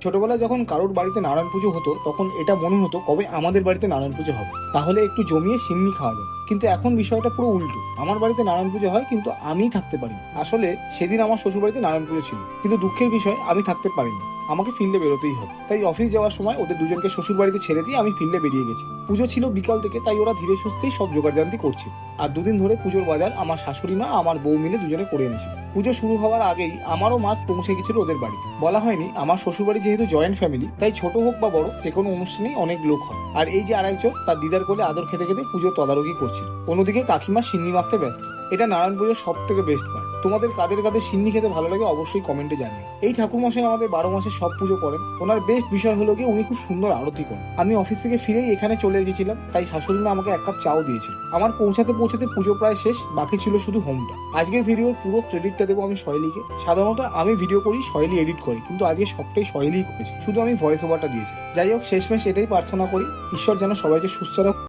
ছোটবেলায় যখন কারোর বাড়িতে নারায়ণ পুজো হতো তখন এটা মনে হতো কবে আমাদের বাড়িতে নারায়ণ পুজো হবে, তাহলে একটু জমিয়ে সিন্নি খাওয়া যায়। কিন্তু এখন বিষয়টা পুরো উল্টো। আমার বাড়িতে নারায়ণ পুজো হয় কিন্তু আমি থাকতে পারি না। আসলে সেদিন আমার শ্বশুর বাড়িতে নারায়ণ পুজো ছিল, কিন্তু দুঃখের বিষয় আমি থাকতে পারিনি। আমাকে ফিল্ডে বেরোতেই হবে। তাই অফিস যাওয়ার সময় ওদের দুজনকে শ্বশুর বাড়িতে ছেড়ে দিয়ে আমি ফিল্ডে বেরিয়ে গেছি। পুজো ছিল বিকাল থেকে, তাই ওরা ধীরে সুস্থেই সব জোগাড়জান্তি করছে। আর দুদিন ধরে পুজোর বাজার আমার শাশুড়ি মা আমার বউ মিলে দুজনে করে এনেছিল। পুজো শুরু হওয়ার আগেই আমারও মাছ পৌঁছে গেছিল ওদের বাড়িতে। বলা হয়নি, আমার শ্বশুরবাড়ি যেহেতু জয়েন্ট ফ্যামিলি, তাই ছোট হোক বা বড় যে কোনো অনুষ্ঠানেই অনেক লোক হয়। আর এই যে আরেকজন তার দিদার কোলে আদর খেতে খেতে পুজো তদারকি করছিল। অন্যদিকে কাকিমা সিন্নি মাখতে ব্যস্ত। এটা নারায়ণ পুজোর সব থেকে বেস্ট পার্ট। তোমাদের কাদের কাদের সিন্নি খেতে ভালো লাগে অবশ্যই কমেন্টে জানিও। এই ঠাকুরমশাই আমাদের 12 মাসে সব পুজো করেন। ওনার বেস্ট বিষয় হলো গিয়ে উনি খুব সুন্দর আরতি করেন। আমি অফিস থেকে ফিরেই এখানে চলে গেছিলাম, তাই শাশুড়ি মা আমাকে 1 কাপ চাও দিয়েছিল। আমার পৌঁছাতে পৌঁছাতে পুজো প্রায় শেষ, বাকি ছিল শুধু হোমটা। আজকের ভিডিওর পুরো ক্রেডিটটা দেবো আমি সহেলিকে। সাধারণত আমি ভিডিও করি, সহেলি এডিট করি, কিন্তু আজকে সবটাই সহেলিই করেছে, শুধু আমি ভয়েস ওভারটা দিয়েছি। যাই হোক, শেষমেশ এটাই প্রার্থনা করি, ঈশ্বর যেন সবাইকে সুস্থ রাখুক।